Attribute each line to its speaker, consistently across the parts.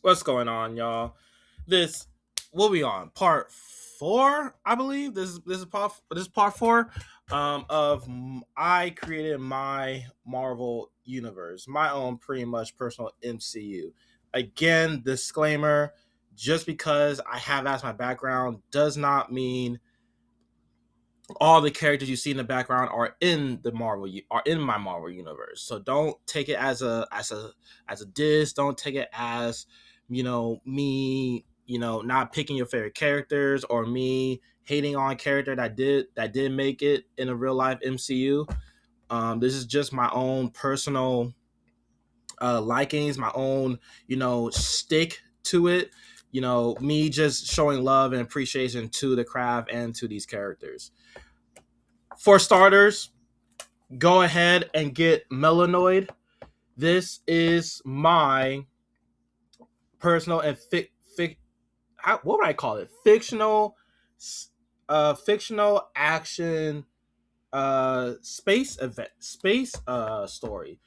Speaker 1: What's going on, y'all? This will be on part four, I believe. This is part four of I created my Marvel universe, my own pretty much personal MCU. Again, disclaimer: just because I have as my background does not mean all the characters you see in the background are in the are in my Marvel universe. So don't take it as a diss. Don't take it as me not picking your favorite characters or me hating on a character that did make it in a real life MCU. This is just my own personal likings, my own stick to it. Me just showing love and appreciation to the craft and to these characters. For starters, go ahead and get MELANOID. This is my personal and what would I call it? Fictional action space story.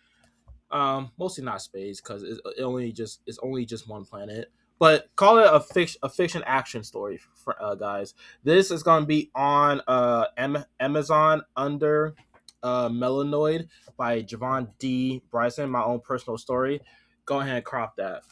Speaker 1: Mostly not space because it's only just one planet. But call it a fiction action story, for guys. This is gonna be on Amazon under Melanoid by Javon D. Bryson. My own personal story. Go ahead and crop that.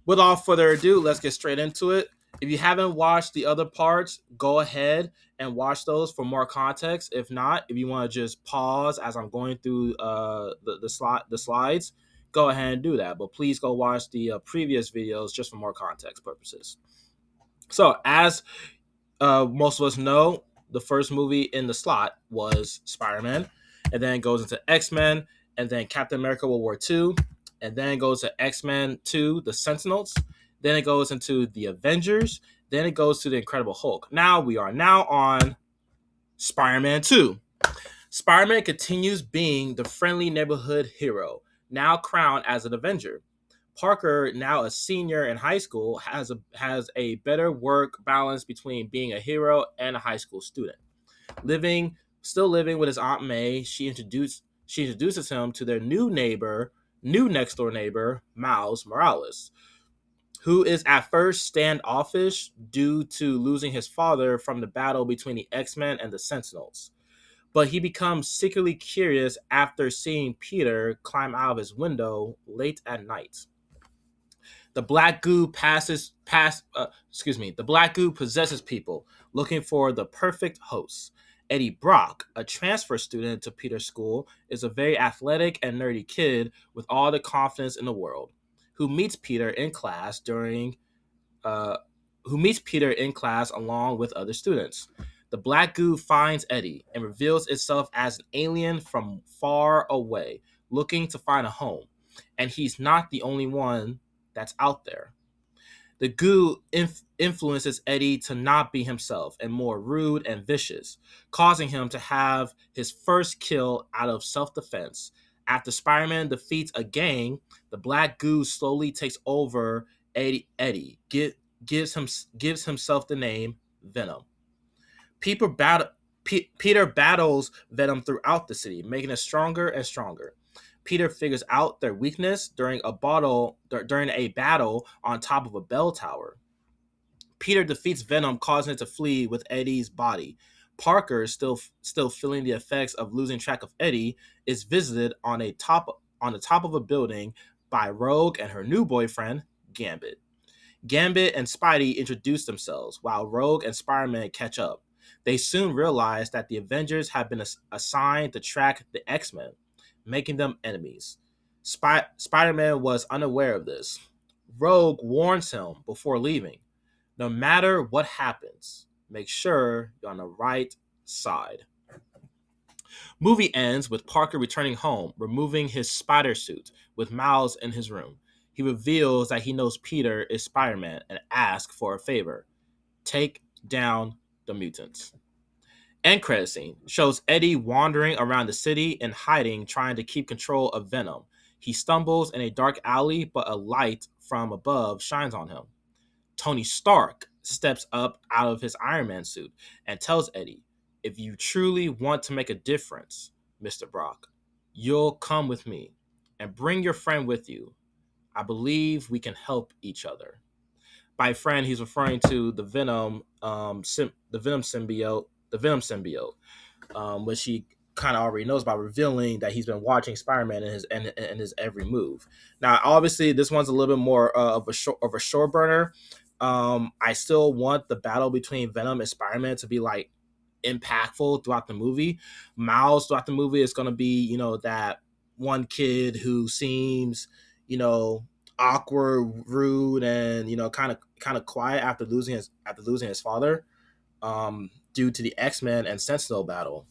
Speaker 1: Without further ado, let's get straight into it. If you haven't watched the other parts, go ahead and watch those for more context. If not, if you want to just pause as I'm going through the slides, go ahead and do that. But please go watch the previous videos just for more context purposes. So, as most of us know, the first movie in the slot was Spider-Man, and then it goes into X-Men, and then Captain America World War II, and then it goes to X-Men 2, The Sentinels, then it goes into the Avengers, then it goes to the Incredible Hulk. Now we are now on Spider-Man 2. Spider-Man continues being the friendly neighborhood hero, now crowned as an Avenger. Parker, now a senior in high school, has a better work balance between being a hero and a high school student. Still living with his Aunt May, she introduces him to their new next door neighbor, Miles Morales, who is at first standoffish due to losing his father from the battle between the X-Men and the Sentinels. But he becomes secretly curious after seeing Peter climb out of his window late at night. The black goo the black goo possesses people, looking for the perfect host. Eddie Brock, a transfer student to Peter's school, is a very athletic and nerdy kid with all the confidence in the world, who meets Peter in class uh, along with other students. The black goo finds Eddie and reveals itself as an alien from far away, looking to find a home. And he's not the only one that's out there. The goo influences Eddie to not be himself and more rude and vicious, causing him to have his first kill out of self defense. After Spider Man defeats a gang, the black goo slowly takes over Eddie gives himself the name Venom. Peter, bat- Peter battles Venom throughout the city, making it stronger and stronger. Peter figures out their weakness during a battle on top of a bell tower. Peter defeats Venom, causing it to flee with Eddie's body. Parker, still feeling the effects of losing track of Eddie, is visited on the top of a building by Rogue and her new boyfriend, Gambit. Gambit and Spidey introduce themselves, while Rogue and Spider-Man catch up. They soon realize that the Avengers have been assigned to track the X-Men, making them enemies. Spider-Man was unaware of this. Rogue warns him before leaving. No matter what happens, make sure you're on the right side. Movie ends with Parker returning home, removing his spider suit with Miles in his room. He reveals that he knows Peter is Spider-Man and asks for a favor: take down the mutants. End credit scene shows Eddie wandering around the city and hiding, trying to keep control of Venom. He stumbles in a dark alley, but a light from above shines on him. Tony Stark steps up out of his Iron Man suit and tells Eddie, if you truly want to make a difference, Mr. Brock, you'll come with me and bring your friend with you. I believe we can help each other. By friend, he's referring to the Venom symbiote, which he kind of already knows by revealing that he's been watching Spider-Man in his every move. Now, obviously, this one's a little bit more of a short burner. I still want the battle between Venom and Spider-Man to be like impactful throughout the movie. Miles throughout the movie is going to be, that one kid who seems, you know, awkward, rude, and kind of quiet after losing his father, due to the X-Men and Sentinel battle.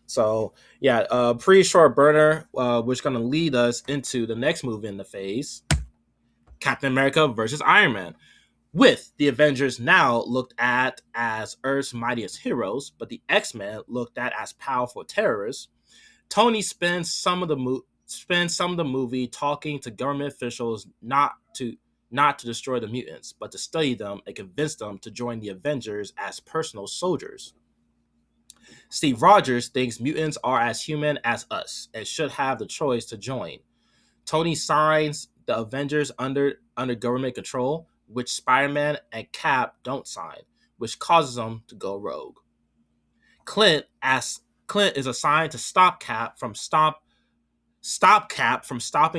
Speaker 1: So yeah, pretty short burner, which gonna lead us into the next movie in the phase, Captain America versus Iron Man. With the Avengers now looked at as Earth's mightiest heroes, but the X-Men looked at as powerful terrorists, Tony spends some of the movie talking to government officials not to destroy the mutants, but to study them and convince them to join the Avengers as personal soldiers. Steve Rogers thinks mutants are as human as us and should have the choice to join. Tony signs the Avengers under government control, which Spider-Man and Cap don't sign, which causes them to go rogue. Clint is assigned to stop Cap from stopping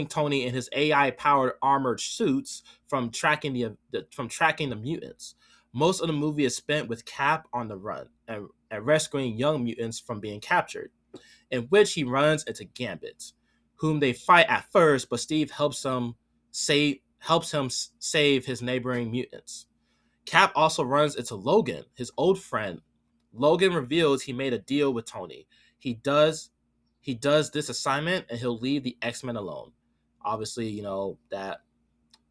Speaker 1: Tony and his AI-powered armored suits from tracking the mutants. Most of the movie is spent with Cap on the run and rescuing young mutants from being captured, in which he runs into Gambit, whom they fight at first, but Steve helps him save his neighboring mutants. Cap also runs into Logan, his old friend. Logan reveals he made a deal with Tony. He does this assignment and he'll leave the X-Men alone. Obviously, that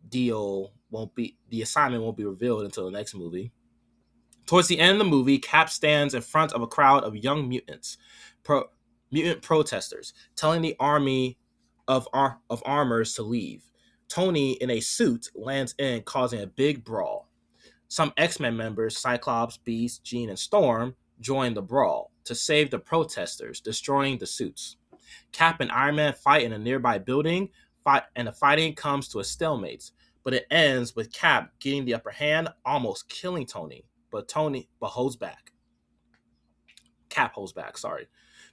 Speaker 1: the assignment won't be revealed until the next movie. Towards the end of the movie, Cap stands in front of a crowd of young mutant protesters, telling the army of armors to leave. Tony, in a suit, lands in, causing a big brawl. Some X-Men members, Cyclops, Beast, Jean, and Storm, join the brawl to save the protesters, destroying the suits. Cap and Iron Man fight in a nearby building, and the fighting comes to a stalemate, but it ends with Cap getting the upper hand, almost killing Tony, but holds back. Cap holds back, sorry.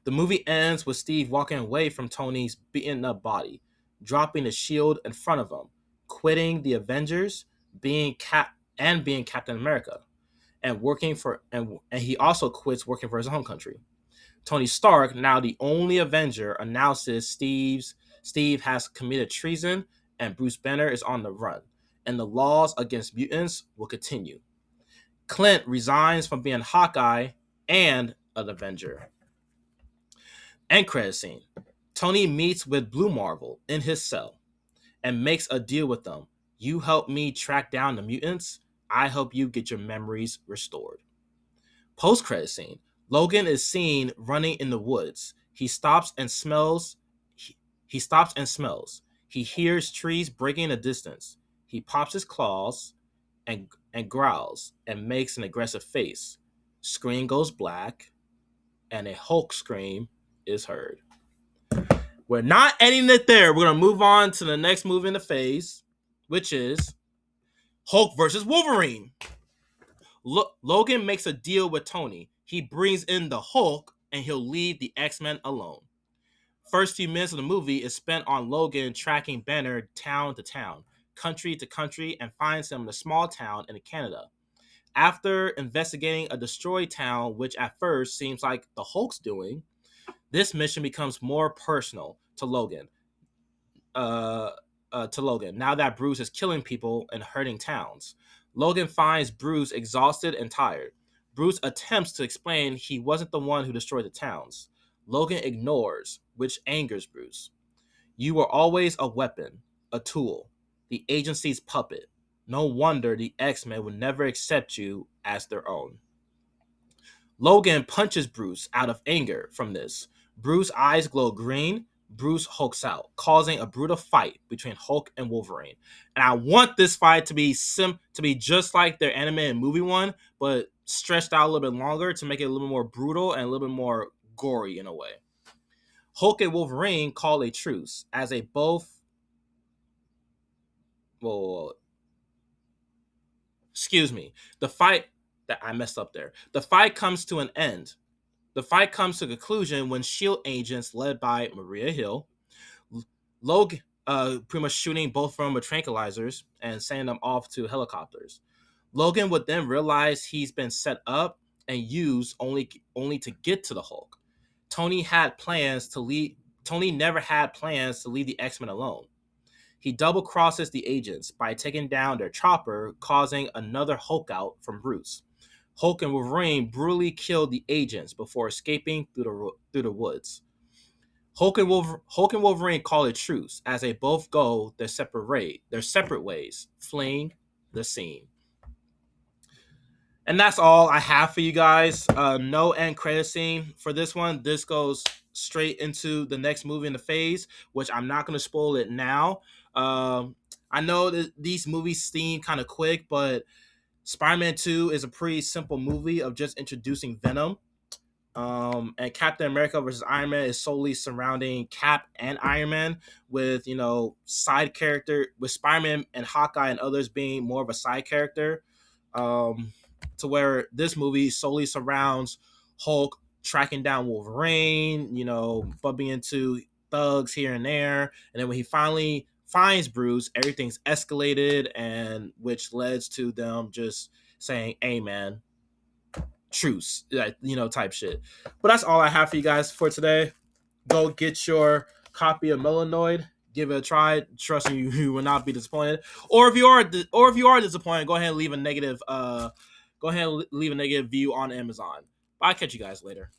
Speaker 1: The movie ends with Steve walking away from Tony's beaten up body, dropping the shield in front of him, quitting the Avengers, being Captain America, and he also quits working for his home country. Tony Stark, now the only Avenger, announces Steve has committed treason and Bruce Banner is on the run, and the laws against mutants will continue. Clint resigns from being Hawkeye and an Avenger. End credit scene. Tony meets with Blue Marvel in his cell and makes a deal with them. You help me track down the mutants, I help you get your memories restored. Post-credit scene. Logan is seen running in the woods. He stops and smells. He stops and smells. He hears trees breaking in the distance. He pops his claws and growls and makes an aggressive face. Screen goes black, and a Hulk scream is heard. We're not ending it there. We're going to move on to the next movie in the phase, which is Hulk versus Wolverine. Logan makes a deal with Tony. He brings in the Hulk, and he'll leave the X-Men alone. First few minutes of the movie is spent on Logan tracking Banner town to town, country to country, and finds him in a small town in Canada. After investigating a destroyed town, which at first seems like the Hulk's doing, this mission becomes more personal to Logan. Now that Bruce is killing people and hurting towns. Logan finds Bruce exhausted and tired. Bruce attempts to explain he wasn't the one who destroyed the towns. Logan ignores, which angers Bruce. You were always a weapon, a tool, the agency's puppet. No wonder the X-Men would never accept you as their own. Logan punches Bruce out of anger from this. Bruce's eyes glow green. Bruce hulks out, causing a brutal fight between Hulk and Wolverine. And I want this fight to be just like their animated movie one, but stretched out a little bit longer to make it a little bit more brutal and a little bit more gory in a way. Hulk and Wolverine call a truce as they both well, excuse me. The fight that I messed up there. The fight comes to an end. The fight comes to a conclusion when SHIELD agents led by Maria Hill, Logan, pretty much shooting both of them with tranquilizers and sending them off to helicopters. Logan would then realize he's been set up and used only to get to the Hulk. Tony had plans to lead. Tony never had plans to leave the X-Men alone. He double crosses the agents by taking down their chopper, causing another Hulk out from Bruce. Hulk and Wolverine brutally killed the agents before escaping through the woods. Hulk and Wolverine call a truce as they both go their separate ways, fleeing the scene. And that's all I have for you guys. No end credit scene for this one. This goes straight into the next movie in the phase, which I'm not going to spoil it now. I know that these movies seem kind of quick, but Spider-Man 2 is a pretty simple movie of just introducing Venom. And Captain America versus Iron Man is solely surrounding Cap and Iron Man, with side character, with Spider-Man and Hawkeye and others being more of a side character. To where this movie solely surrounds Hulk tracking down Wolverine, bumping into thugs here and there, and then when he finally finds Bruce, everything's escalated, and which leads to them just saying, "Hey, man, truce," type shit. But that's all I have for you guys for today. Go get your copy of Melanoid. Give it a try. Trust me, you will not be disappointed. Or if you are disappointed, go ahead and leave a negative. Go ahead and leave a negative view on Amazon. I'll catch you guys later.